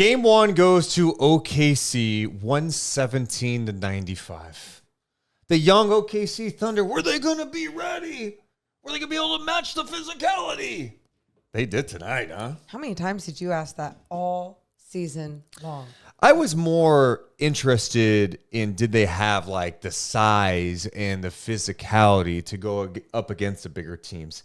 Game 1 goes to OKC, 117-95. The young OKC Thunder, were they going to be ready? Were they going to be able to match the physicality? They did tonight, huh? How many times did you ask that all season long? I was more interested in did they have like the size and the physicality to go up against the bigger teams.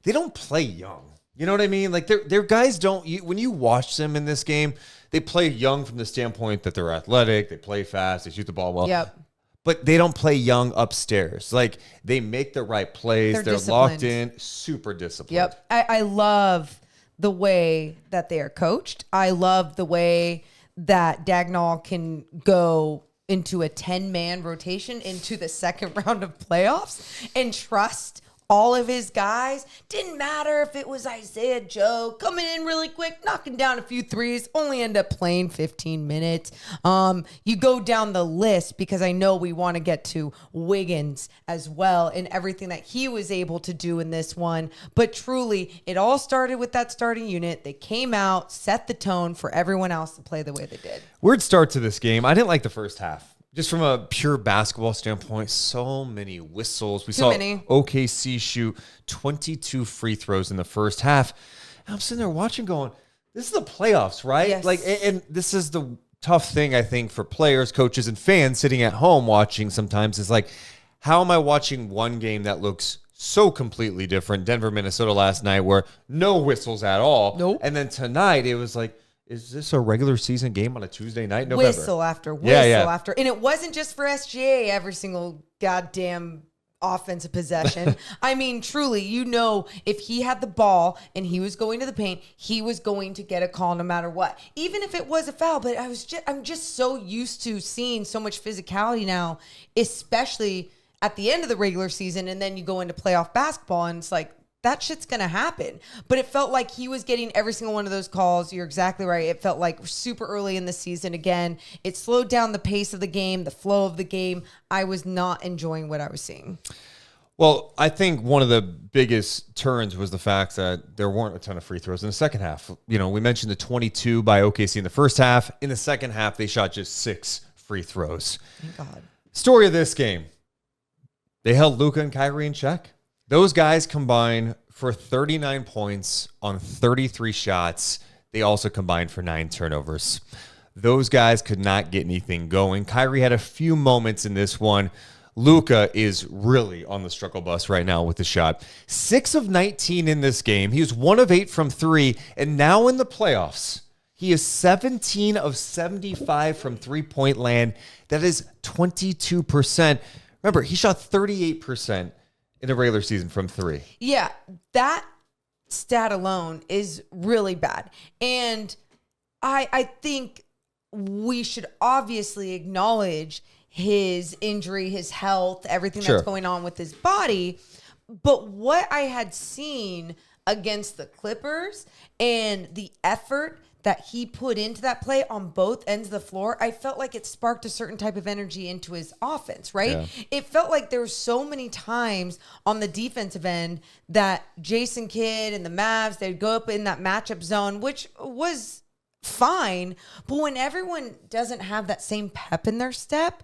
They don't play young. You know what I mean? Like their guys don't. When you watch them in this game, they play young from the standpoint that they're athletic, they play fast, they shoot the ball well. Yep. But they don't play young upstairs. Like they make the right plays. They're locked in, super disciplined. Yep. I love the way that they are coached. I love the way that Dagnall can go into a 10-man rotation into the second round of playoffs and trust all of his guys. Didn't matter if it was Isaiah Joe coming in really quick, knocking down a few threes, only end up playing 15 minutes. You go down the list because I know we want to get to Wiggins as well and everything that he was able to do in this one. But truly, it all started with that starting unit. They came out, set the tone for everyone else to play the way they did. Weird start to this game. I didn't like the first half. Just from a pure basketball standpoint, so many whistles. We saw OKC shoot 22 free throws in the first half. And I'm sitting there watching going, this is the playoffs, right? Yes. Like, and this is the tough thing, I think, for players, coaches, and fans sitting at home watching sometimes is like, how am I watching one game that looks so completely different? Denver, Minnesota last night where no whistles at all. Nope. And then tonight it was like, is this a regular season game on a Tuesday night? November. Whistle after whistle after. And it wasn't just for SGA every single goddamn offensive possession. I mean, truly, if he had the ball and he was going to the paint, he was going to get a call no matter what. Even if it was a foul, but I'm just so used to seeing so much physicality now, especially at the end of the regular season, and then you go into playoff basketball and it's like, that shit's going to happen. But it felt like he was getting every single one of those calls. You're exactly right. It felt like super early in the season. Again, it slowed down the pace of the game, the flow of the game. I was not enjoying what I was seeing. Well, I think one of the biggest turns was the fact that there weren't a ton of free throws in the second half. You know, we mentioned the 22 by OKC in the first half. In the second half, they shot just 6 free throws. Thank God. Story of this game. They held Luka and Kyrie in check. Those guys combined for 39 points on 33 shots. They also combined for 9 turnovers. Those guys could not get anything going. Kyrie had a few moments in this one. Luka is really on the struggle bus right now with the shot. 6 of 19 in this game. He was 1 of 8 from 3. And now in the playoffs, he is 17 of 75 from three-point land. That is 22%. Remember, he shot 38% in the regular season from 3. Yeah, that stat alone is really bad. And I think we should obviously acknowledge his injury, his health, everything that's going on with his body. But what I had seen against the Clippers and the effort that he put into that play on both ends of the floor, I felt like it sparked a certain type of energy into his offense, right? Yeah. It felt like there were so many times on the defensive end that Jason Kidd and the Mavs, they'd go up in that matchup zone, which was fine. But when everyone doesn't have that same pep in their step,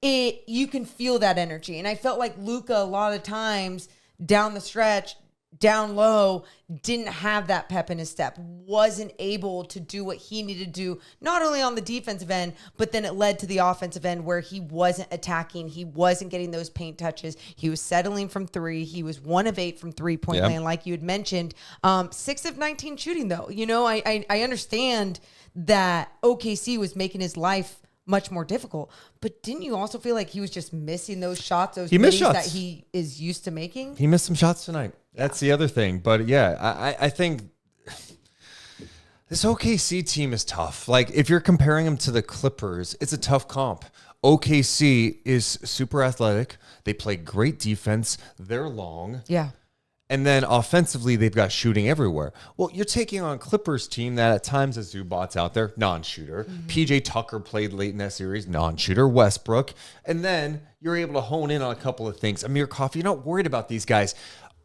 you can feel that energy. And I felt like Luka, a lot of times down the stretch, down low, didn't have that pep in his step, wasn't able to do what he needed to do, not only on the defensive end, but then it led to the offensive end where he wasn't attacking. He wasn't getting those paint touches. He was settling from 3. He was 1 of 8 from three-point land, like you had mentioned. 6 of 19 shooting, though. You know, I understand that OKC was making his life much more difficult, but didn't you also feel like he was just missing those shots, those minis that he is used to making? He missed some shots tonight. That's the other thing. But yeah, I think this OKC team is tough. Like if you're comparing them to the Clippers, it's a tough comp. OKC is super athletic. They play great defense. They're long. Yeah. And then offensively, they've got shooting everywhere. Well, you're taking on a Clippers team that at times is Zubac's out there, non-shooter. Mm-hmm. PJ Tucker played late in that series, non-shooter. Westbrook. And then you're able to hone in on a couple of things. Amir Coffey, you're not worried about these guys.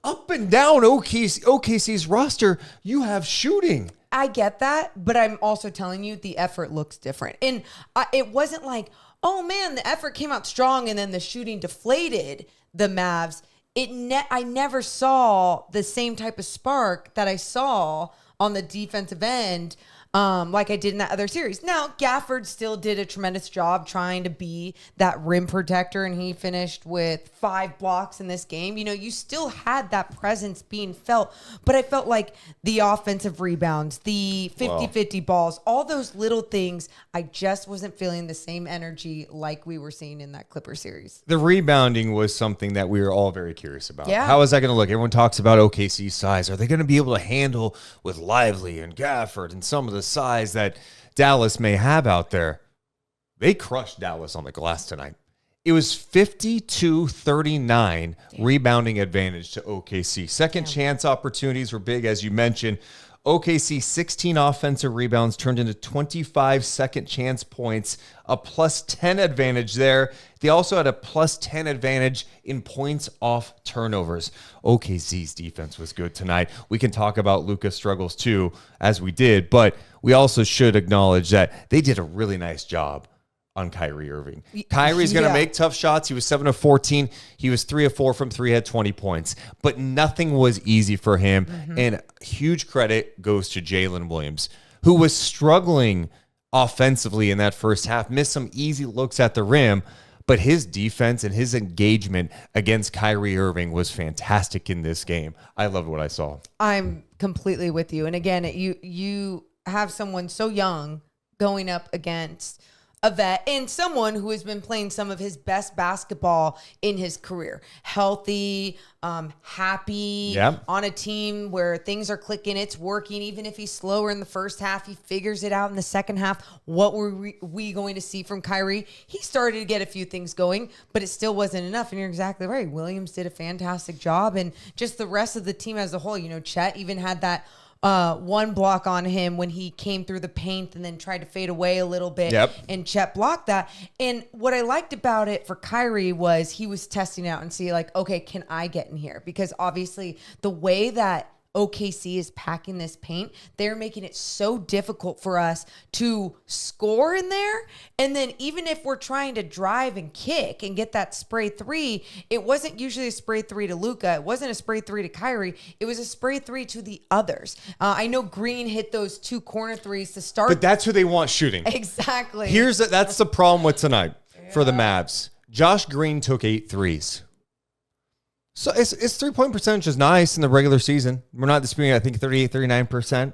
up and down OKC's roster, you have shooting. I get that, but I'm also telling you the effort looks different. And it wasn't like, oh man, the effort came out strong and then the shooting deflated the Mavs. I never saw the same type of spark that I saw on the defensive end like I did in that other series. Now, Gafford still did a tremendous job trying to be that rim protector, and he finished with 5 blocks in this game. You know, you still had that presence being felt, but I felt like the offensive rebounds, the 50-50 balls, all those little things, I just wasn't feeling the same energy like we were seeing in that Clipper series. The rebounding was something that we were all very curious about. Yeah. How is that going to look? Everyone talks about OKC's size. Are they going to be able to handle with Lively and Gafford and some of the size that Dallas may have out there? They crushed Dallas on the glass tonight. It was 52-39 rebounding advantage to OKC. Second chance opportunities were big, as you mentioned. OKC 16 offensive rebounds turned into 25 second chance points, a plus 10 advantage there. They also had a plus 10 advantage in points off turnovers. OKC's defense was good tonight. We can talk about Luka's struggles too, as we did, but we also should acknowledge that they did a really nice job on Kyrie Irving. Kyrie's going to make tough shots. He was 7 of 14. He was 3 of 4 from 3, had 20 points. But nothing was easy for him. And huge credit goes to Jalen Williams, who was struggling offensively in that first half, missed some easy looks at the rim. But his defense and his engagement against Kyrie Irving was fantastic in this game. I loved what I saw. I'm completely with you. And again, you have someone so young going up against a vet and someone who has been playing some of his best basketball in his career. Healthy, happy, on a team where things are clicking, it's working. Even if he's slower in the first half, he figures it out in the second half. What were we going to see from Kyrie? He started to get a few things going, but it still wasn't enough. And you're exactly right. Williams did a fantastic job. And just the rest of the team as a whole, you know, Chet even had that one block on him when he came through the paint and then tried to fade away a little bit. And Chet blocked that. And what I liked about it for Kyrie was he was testing out and see like, okay, can I get in here? Because obviously the way that OKC is packing this paint, they're making it so difficult for us to score in there. And then even if we're trying to drive and kick and get that spray 3, it wasn't usually a spray 3 to Luka. It wasn't a spray 3 to Kyrie. It was a spray 3 to the others. I know Green hit those 2 corner threes to start. But that's who they want shooting. Exactly. That's the problem with tonight for the Mavs. Josh Green took 8 threes. So his 3-point percentage is nice in the regular season. We're not disputing, I think, 38, 39%.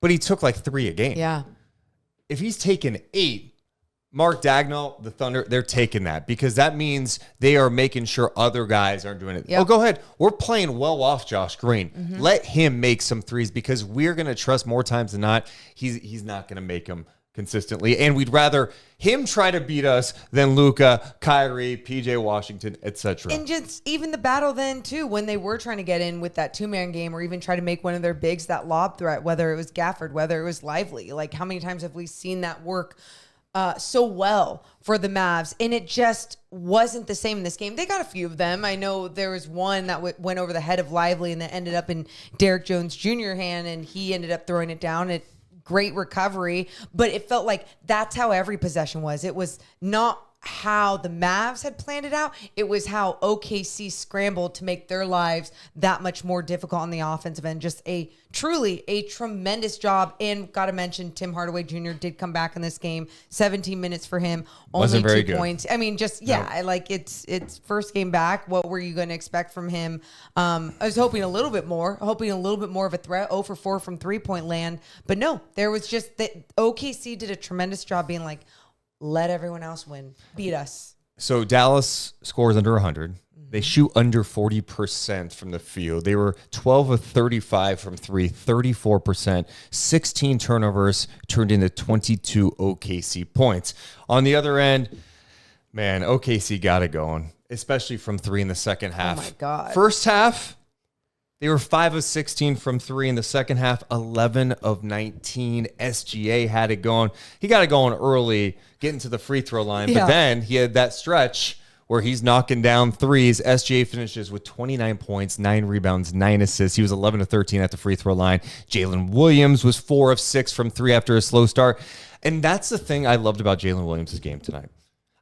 But he took like 3 a game. Yeah. If he's taken 8, Mark Dagnall, the Thunder, they're taking that because that means they are making sure other guys aren't doing it. Oh, go ahead. We're playing well off Josh Green. Let him make some threes because we're going to trust more times than not he's not going to make them consistently. And we'd rather him try to beat us than Luka, Kyrie, PJ Washington, etc. And just even the battle then too, when they were trying to get in with that 2-man game or even try to make one of their bigs that lob threat, whether it was Gafford, whether it was Lively. Like how many times have we seen that work so well for the Mavs? And it just wasn't the same in this game. They got a few of them. I know there was one that went over the head of Lively and that ended up in Derrick Jones Jr. hand, and he ended up throwing it down. Great recovery, but it felt like that's how every possession was. It was not how the Mavs had planned it out. It was how OKC scrambled to make their lives that much more difficult on the offensive end. Just truly a tremendous job. And got to mention, Tim Hardaway Jr. did come back in this game. 17 minutes for him. Wasn't only very 2 good. points. I mean, just, like it's first game back. What were you going to expect from him? I was hoping a little bit more of a threat. 0 for 4 from 3-point land. But no, there was just that OKC did a tremendous job being like, let everyone else win. Beat us. So Dallas scores under 100. They shoot under 40% from the field. They were 12 of 35 from 3, 34%. 16 turnovers turned into 22 OKC points. On the other end, man, OKC got it going, especially from 3 in the second half. Oh, my God. First half, they were 5 of 16 from 3 in the second half, 11 of 19. SGA had it going. He got it going early, getting to the free throw line. But then he had that stretch where he's knocking down threes. SGA finishes with 29 points, 9 rebounds, 9 assists. He was 11 of 13 at the free throw line. Jalen Williams was 4 of 6 from 3 after a slow start. And that's the thing I loved about Jalen Williams' game tonight.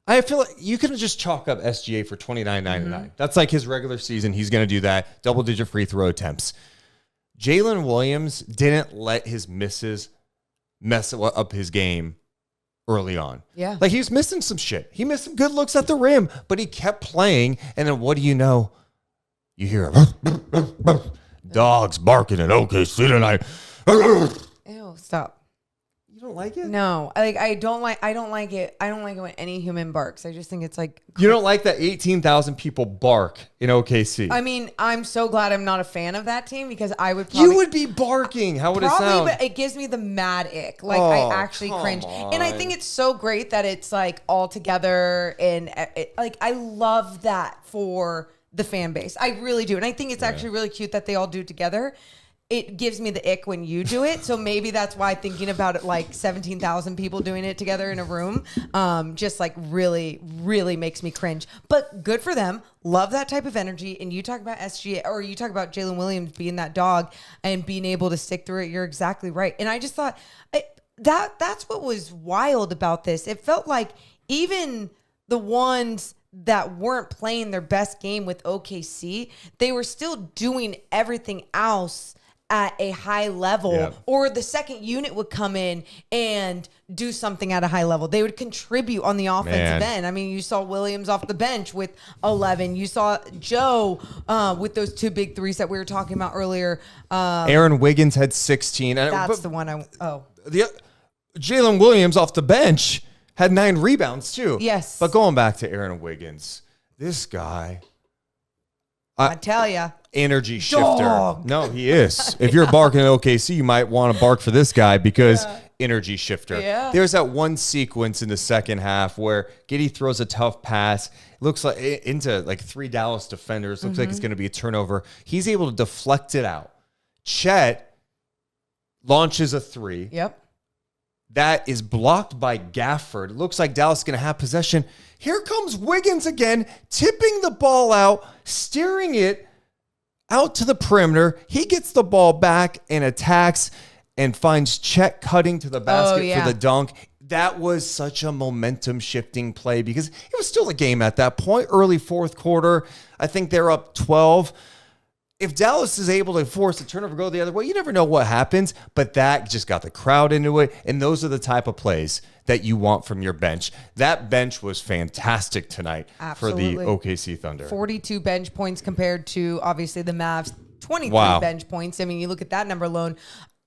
I feel like you can just chalk up SGA for 29, 9, and 9. That's like his regular season. He's going to do that. Double-digit free throw attempts. Jalen Williams didn't let his misses mess up his game early on. Yeah. Like, he was missing some shit. He missed some good looks at the rim, but he kept playing. And then what do you know? You hear dogs barking at OKC tonight. Ew, stop. You don't like it? No, I don't like it. I don't like it when any human barks. I just think it's like, You don't like that 18,000 people bark in OKC. I mean, I'm so glad I'm not a fan of that team because I would probably... You would be barking. How would it sound? But it gives me the mad ick. Like, I actually cringe. on. And I think it's so great that it's like all together. And like, I love that for the fan base. I really do. And I think it's actually really cute that they all do it together. It gives me the ick when you do it. So maybe that's why thinking about it like 17,000 people doing it together in a room just like really, really makes me cringe. But good for them. Love that type of energy. And you talk about SGA or you talk about Jalen Williams being that dog and being able to stick through it. You're exactly right. And I just thought that's what was wild about this. It felt like even the ones that weren't playing their best game with OKC, they were still doing everything else at a high level, or the second unit would come in and do something at a high level. They would contribute on the offensive end. I mean, you saw Williams off the bench with 11. You saw Joe with those 2 big threes that we were talking about earlier. Aaron Wiggins had 16. That's the one Jalen Williams off the bench had 9 rebounds too. Yes. But going back to Aaron Wiggins, this guy... I tell ya. Energy shifter. Dog. No, he is. If you're barking at OKC, you might want to bark for this guy because energy shifter. Yeah. There's that one sequence in the second half where Giddey throws a tough pass. It looks like into like 3 Dallas defenders. Looks like it's going to be a turnover. He's able to deflect it out. Chet launches a 3. Yep. That is blocked by Gafford. It looks like Dallas is going to have possession. Here comes Wiggins again, tipping the ball out, steering it out to the perimeter. He gets the ball back and attacks and finds Chet cutting to the basket for the dunk. That was such a momentum shifting play because it was still a game at that point. Early fourth quarter, I think they're up 12. If Dallas is able to force a turnover, go the other way, you never know what happens, but that just got the crowd into it, and those are the type of plays that you want from your bench. That bench was fantastic tonight for the OKC Thunder. 42 bench points compared to, obviously, the Mavs, 23 bench points. I mean, you look at that number alone.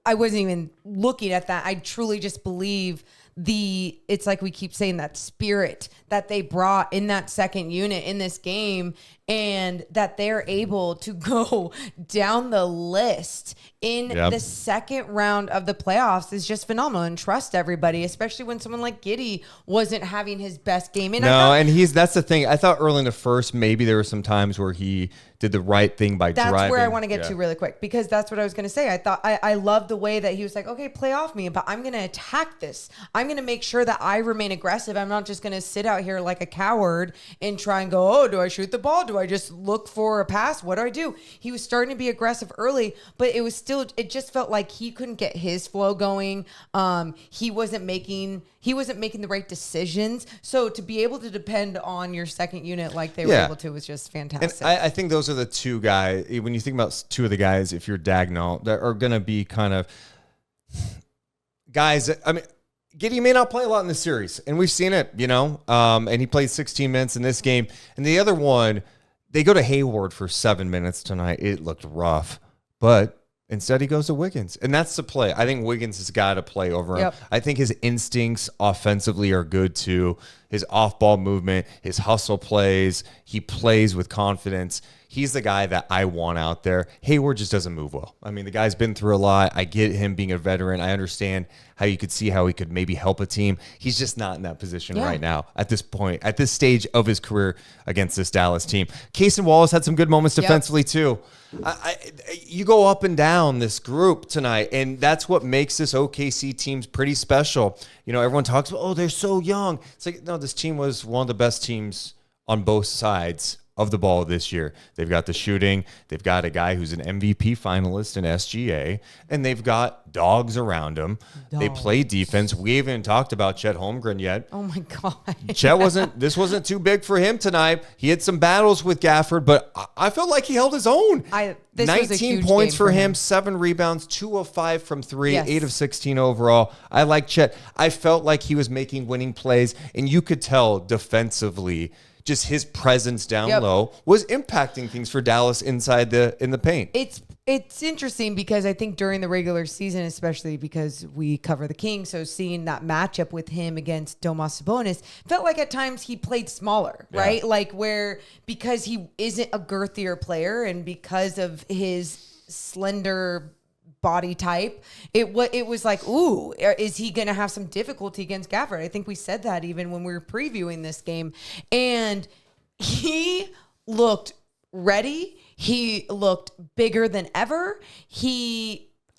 I wasn't even looking at that. I truly just believe it's like we keep saying, that spirit that they brought in that second unit in this game, and that they're able to go down the list in the second round of the playoffs is just phenomenal. And trust everybody, especially when someone like Giddey wasn't having his best game. And that's the thing. I thought early in the first, maybe there were some times where he did the right thing by driving. That's where I want to get to really quick, because that's what I was going to say. I thought I love the way that he was like, okay, play off me, but I'm going to attack this. I'm going to make sure that I remain aggressive. I'm not just going to sit out here like a coward and try and go, oh, do I shoot the ball? Do I just look for a pass? What do I do? He was starting to be aggressive early, but it just felt like he couldn't get his flow going. He wasn't making the right decisions. So to be able to depend on your second unit like they were able to was just fantastic. And I think those are the 2 guys. When you think about 2 of the guys, if you're Dagnall, that are going to be kind of guys. I mean, Giddey may not play a lot in this series, and we've seen it, and he played 16 minutes in this game. And the other one, they go to Hayward for 7 minutes tonight. It looked rough, but instead he goes to Wiggins, and that's the play. I think Wiggins has got to play over him. I think his instincts offensively are good too. His off-ball movement, his hustle plays, he plays with confidence. He's the guy that I want out there. Hayward just doesn't move well. I mean, the guy's been through a lot. I get him being a veteran. I understand how you could see how he could maybe help a team. He's just not in that position right now at this point, at this stage of his career against this Dallas team. Casey Wallace had some good moments defensively too. You go up and down this group tonight, and that's what makes this OKC team pretty special. Everyone talks about, oh, they're so young. It's like, no, this team was one of the best teams on both sides of the ball this year. They've got the shooting. They've got a guy who's an MVP finalist in SGA, and they've got dogs around him. They play defense. We haven't talked about Chet Holmgren yet. Oh my God. This wasn't too big for him tonight. He had some battles with Gafford, but I felt like he held his own. This 19 points for him, 7 rebounds, 2 of 5 from 3, 8 of 16 overall. I like Chet. I felt like he was making winning plays, and you could tell defensively just his presence down low was impacting things for Dallas in the paint. It's interesting because I think during the regular season, especially because we cover the Kings, so seeing that matchup with him against Domas Sabonis felt like at times he played smaller, right? Like because he isn't a girthier player and because of his slender body type, it was like, ooh, is he going to have some difficulty against Gafford? I think we said that even when we were previewing this game. And he looked ready. He looked bigger than ever.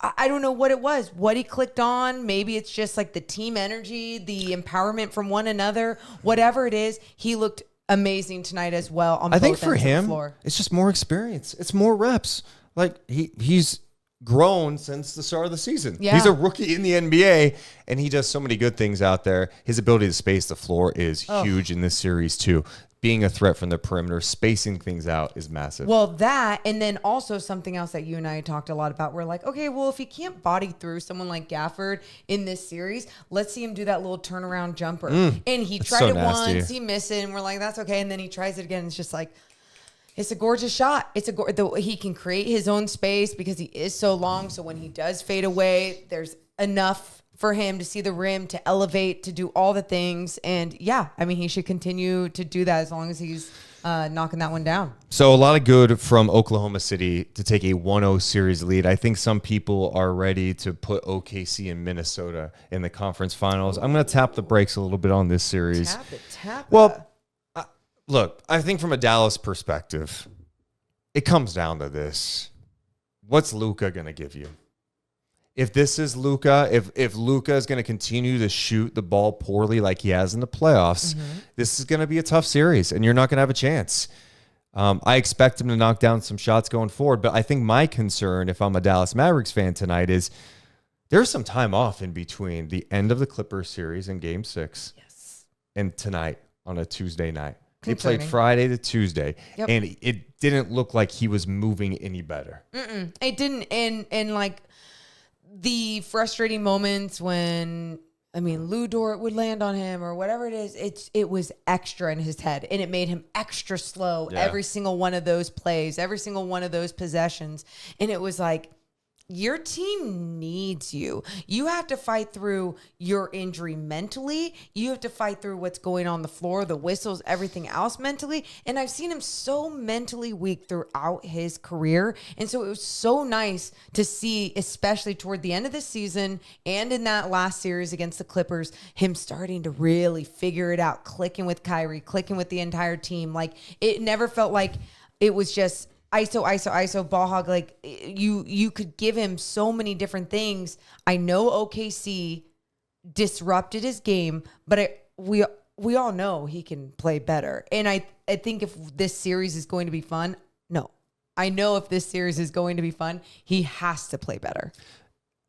I don't know what it was, what he clicked on. Maybe it's just like the team energy, the empowerment from one another, whatever it is. He looked amazing tonight as well on both ends of the floor. I think for him, it's just more experience. It's more reps. Like he's grown since the start of the season. Yeah. He's a rookie in the NBA, and he does so many good things out there. His ability to space the floor is huge in this series too. Being a threat from the perimeter, spacing things out is massive. Well, that, and then also something else that you and I talked a lot about. We're like, okay, well, if he can't body through someone like Gafford in this series, let's see him do that little turnaround jumper. And he tried it once, he missed it, and we're like, that's okay. And then he tries it again. It's just like, it's a gorgeous shot. He can create his own space because he is so long. So when he does fade away, there's enough for him to see the rim, to elevate, to do all the things. And yeah, I mean, he should continue to do that as long as he's knocking that one down. So a lot of good from Oklahoma City to take a 1-0 series lead. I think some people are ready to put OKC and Minnesota in the conference finals. I'm going to tap the brakes a little bit on this series. Tap it. Well, look, I think from a Dallas perspective, it comes down to this. What's Luka going to give you? If this is Luka, if Luka is going to continue to shoot the ball poorly like he has in the playoffs, this is going to be a tough series, and you're not going to have a chance. I expect him to knock down some shots going forward, but I think my concern, if I'm a Dallas Mavericks fan tonight, is there's some time off in between the end of the Clippers series in Game 6 and tonight on a Tuesday night. They played Friday to Tuesday, and it didn't look like he was moving any better. It didn't, and like the frustrating moments when, I mean, Lou Dort would land on him or whatever it is, it was extra in his head, and it made him extra slow every single one of those plays, every single one of those possessions, and it was like, your team needs you. You have to fight through your injury mentally. You have to fight through what's going on the floor, the whistles, everything else mentally. And I've seen him so mentally weak throughout his career. And so it was so nice to see, especially toward the end of the season and in that last series against the Clippers, him starting to really figure it out, clicking with Kyrie, clicking with the entire team. Like, it never felt like it was just ISO, ball hog. Like, you could give him so many different things. I know OKC disrupted his game, but we all know he can play better. And I think if this series is going to be fun, I know if this series is going to be fun, he has to play better.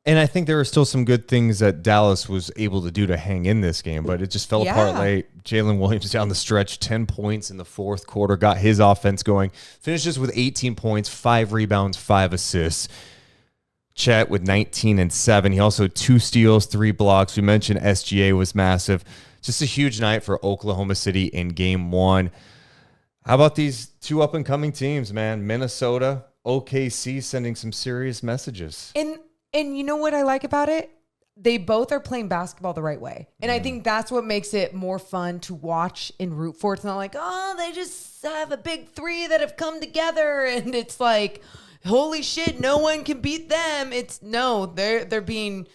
And I think there are still some good things that Dallas was able to do to hang in this game, but it just fell apart late. Jalen Williams down the stretch, 10 points in the fourth quarter, got his offense going, finishes with 18 points, 5 rebounds, 5 assists. Chet with 19 and 7. He also had 2 steals, 3 blocks. We mentioned SGA was massive. Just a huge night for Oklahoma City in Game 1. How about these 2 up-and-coming teams, man? Minnesota, OKC sending some serious messages. And you know what I like about it? They both are playing basketball the right way. And I think that's what makes it more fun to watch and root for. It's not like, oh, they just have a big 3 that have come together. And it's like, holy shit, no one can beat them. It's no, they're being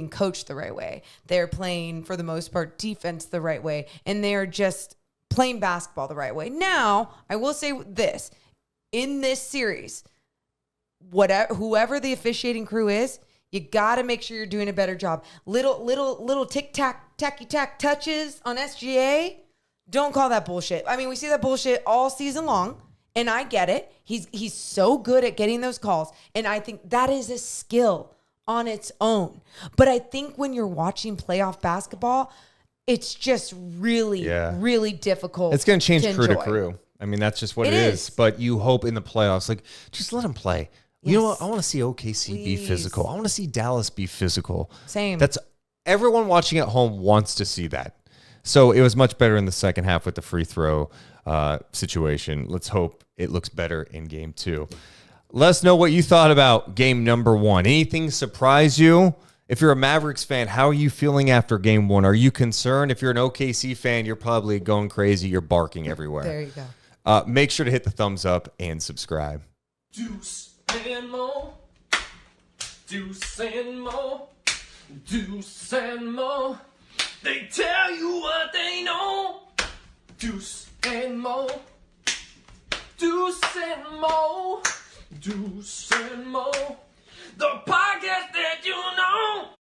coached the right way. They're playing, for the most part, defense the right way. And they're just playing basketball the right way. Now, I will say this. In this series, whoever the officiating crew is, you got to make sure you're doing a better job. Little tacky tack touches on SGA, Don't call that bullshit. I mean, we see that bullshit all season long, and I get it. He's so good at getting those calls, and I think that is a skill on its own. But I think when you're watching playoff basketball, it's just really, really difficult. It's going to change crew to enjoy. crew. I mean, that's just what it is. But you hope in the playoffs, like, just let them play. You know what? I want to see OKC be physical. I want to see Dallas be physical. Same. That's everyone watching at home wants to see that. So it was much better in the second half with the free throw situation. Let's hope it looks better in game 2. Let us know what you thought about game number 1. Anything surprise you? If you're a Mavericks fan, how are you feeling after game 1? Are you concerned? If you're an OKC fan, you're probably going crazy. You're barking everywhere. There you go. Make sure to hit the thumbs up and subscribe. Deuce and Mo, Deuce and Mo, Deuce and Mo. They tell you what they know. Deuce and Mo, Deuce and Mo, Deuce and Mo. The podcast that you know.